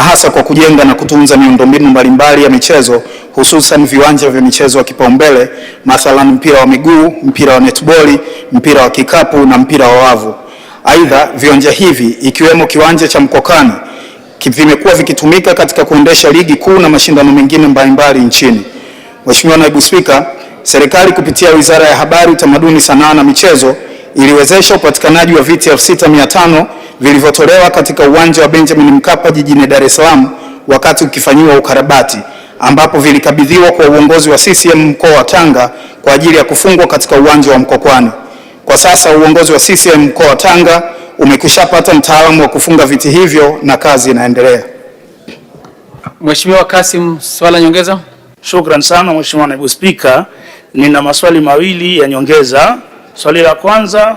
na hasa kwa kujenga na kutunza miundombinu mbalimbali ya michezo, hususan viwanja vya michezo wa kipaumbele, mathalan mpira wa miguu, mpira wa netball, mpira wa kikapu na mpira wa wavu. Aidha, viwanja hivi ikiwemo kiwanja cha Mkokani vimekuwa vikitumika katika kuendesha ligi kuu na mashindano mengine mbalimbali nchini. Mheshimiwa Naibu Spika, serikali kupitia Wizara ya Habari, Utamaduni, Sanaa na Michezo iliwezesha upatikanaji wa viti 6500 vilivyotolewa katika uwanja wa Benjamin Mkapa jijini Dar es Salaam wakati ukifanyiwa ukarabati, ambapo vilikabidhiwa kwa uongozi wa CCM mkoa wa Tanga kwa ajili ya kufungwa katika uwanja wa Mkokwani. Kwa sasa uongozi wa CCM mkoa wa Tanga umekushapata mtaalamu wa kufunga viti hivyo na kazi inaendelea. Mheshimiwa Kasim, swala nyongeza. Shukrani sana Mheshimiwa Naibu Spika, nina maswali mawili ya nyongeza. Swali la kwanza,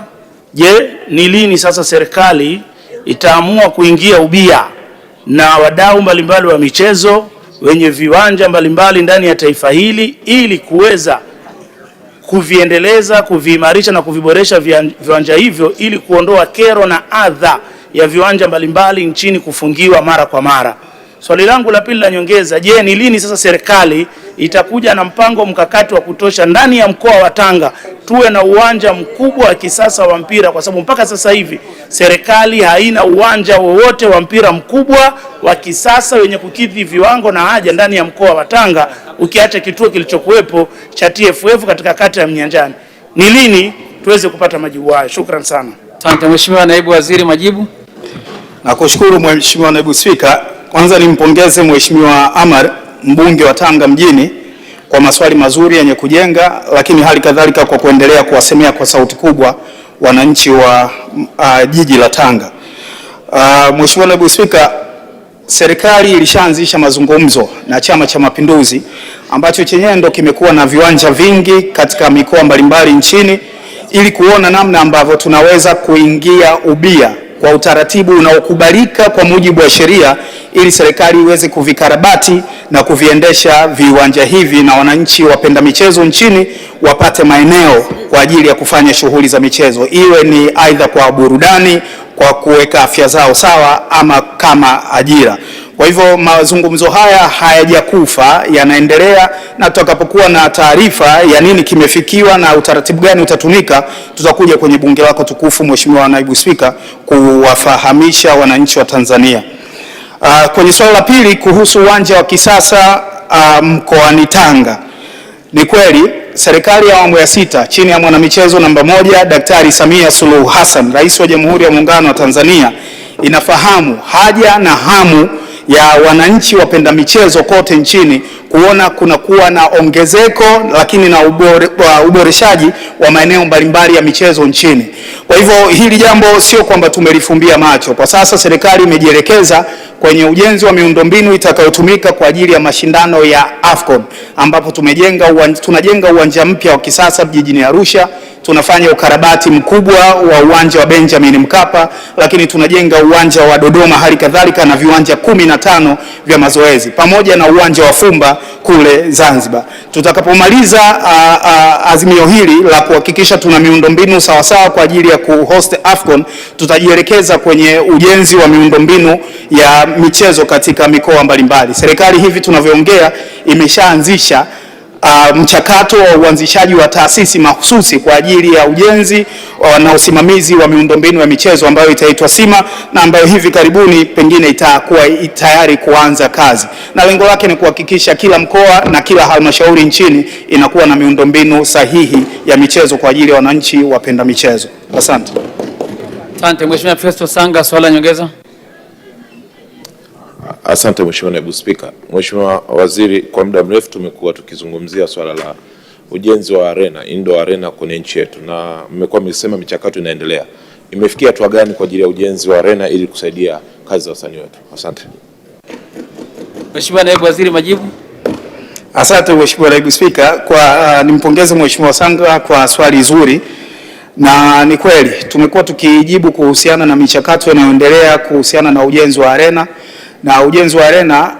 je, ni lini sasa serikali itaamua kuingia ubia na wadau mbalimbali wa michezo wenye viwanja mbalimbali ndani ya taifa hili ili kuweza kuviendeleza, kuviimarisha na kuviboresha viwanja hivyo ili kuondoa kero na adha ya viwanja mbalimbali nchini kufungiwa mara kwa mara? Swali langu la pili la nyongeza, je, ni lini sasa serikali itakuja na mpango mkakati wa kutosha ndani ya mkoa wa Tanga tuwe na uwanja mkubwa wa kisasa wa mpira, kwa sababu mpaka sasa hivi serikali haina uwanja wowote wa mpira mkubwa wa kisasa wenye kukidhi viwango na haja ndani ya mkoa wa Tanga, ukiacha kituo kilichokuwepo cha TFF katika kata ya Mnyanjani. Ni lini tuweze kupata majibu hayo? Shukrani sana. Asante. Mheshimiwa Naibu Waziri, majibu. Nakushukuru Mheshimiwa Naibu Spika. Kwanza nimpongeze Mheshimiwa Amar, mbunge wa Tanga mjini, kwa maswali mazuri yenye kujenga, lakini hali kadhalika kwa kuendelea kuwasemea kwa sauti kubwa wananchi wa jiji la Tanga. Mheshimiwa Naibu Spika, serikali ilishaanzisha mazungumzo na Chama cha Mapinduzi ambacho chenyewe ndo kimekuwa na viwanja vingi katika mikoa mbalimbali nchini ili kuona namna ambavyo tunaweza kuingia ubia kwa utaratibu unaokubalika kwa mujibu wa sheria ili serikali iweze kuvikarabati na kuviendesha viwanja hivi na wananchi wapenda michezo nchini wapate maeneo kwa ajili ya kufanya shughuli za michezo, iwe ni aidha kwa burudani, kwa kuweka afya zao sawa, ama kama ajira. Kwa hivyo mazungumzo haya hayajakufa, yanaendelea, na tutakapokuwa na taarifa ya nini kimefikiwa na utaratibu gani utatumika, tutakuja kwenye bunge lako tukufu Mheshimiwa Naibu Spika kuwafahamisha wananchi wa Tanzania. Kwenye swali la pili kuhusu uwanja wa kisasa mkoani Tanga, ni kweli serikali ya awamu ya 6 chini ya mwanamichezo namba 1 Daktari Samia Suluhu Hassan, Rais wa Jamhuri ya Muungano wa Tanzania, inafahamu haja na hamu ya wananchi wapenda michezo kote nchini kuona kunakuwa na ongezeko lakini na uboreshaji wa maeneo mbalimbali ya michezo nchini. Kwa hivyo hili jambo sio kwamba tumelifumbia macho. Kwa sasa serikali imejielekeza kwenye ujenzi wa miundombinu itakayotumika kwa ajili ya mashindano ya AFCON, ambapo tunajenga uwanja mpya wa kisasa jijini Arusha, tunafanya ukarabati mkubwa wa uwanja wa Benjamin Mkapa, lakini tunajenga uwanja wa Dodoma hali kadhalika na viwanja 15 vya mazoezi pamoja na uwanja wa Fumba kule Zanzibar. Tutakapomaliza azimio hili la kuhakikisha tuna miundombinu sawasawa kwa ajili ya kuhost AFCON, tutajielekeza kwenye ujenzi wa miundombinu ya michezo katika mikoa mbalimbali. Serikali hivi tunavyoongea imeshaanzisha mchakato wa uanzishaji wa taasisi mahususi kwa ajili ya ujenzi na usimamizi wa miundombinu ya michezo ambayo itaitwa SIMA, na ambayo hivi karibuni pengine itakuwa tayari kuanza kazi, na lengo lake ni kuhakikisha kila mkoa na kila halmashauri nchini inakuwa na miundombinu sahihi ya michezo kwa ajili ya wananchi wapenda michezo. Asante. Asante. Mheshimiwa Festo Sanga, swala nyongeza. Asante Mheshimiwa Naibu Spika. Mheshimiwa Waziri, kwa muda mrefu tumekuwa tukizungumzia swala la ujenzi wa arena, indoor arena kwenye nchi yetu, na mmekuwa mkisema michakato inaendelea. Imefikia hatua gani kwa ajili ya ujenzi wa arena ili kusaidia kazi za wasanii wetu? Asante. Mheshimiwa Naibu Waziri, majibu. Asante Mheshimiwa Naibu Spika, nimpongeze Mheshimiwa Sanga kwa swali zuri, na ni kweli tumekuwa tukijibu kuhusiana na michakato inayoendelea kuhusiana na ujenzi wa arena, na ujenzi wa arena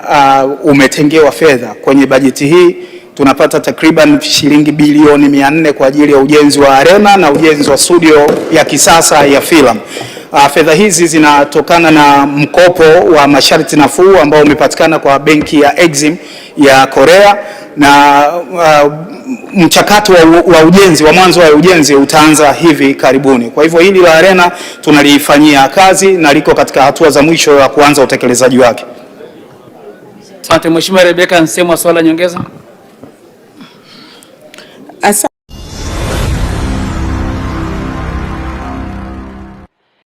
umetengewa fedha kwenye bajeti hii. Tunapata takriban shilingi bilioni 400 kwa ajili ya ujenzi wa arena na ujenzi wa studio ya kisasa ya filamu. Fedha hizi zinatokana na mkopo wa masharti nafuu ambao umepatikana kwa benki ya Exim ya Korea, na mchakato wa ujenzi wa mwanzo wa ujenzi utaanza hivi karibuni. Kwa hivyo hili la arena tunalifanyia kazi na liko katika hatua za mwisho ya kuanza utekelezaji wake. Asante. Mheshimiwa Rebecca Nsemwa, swali la nyongeza.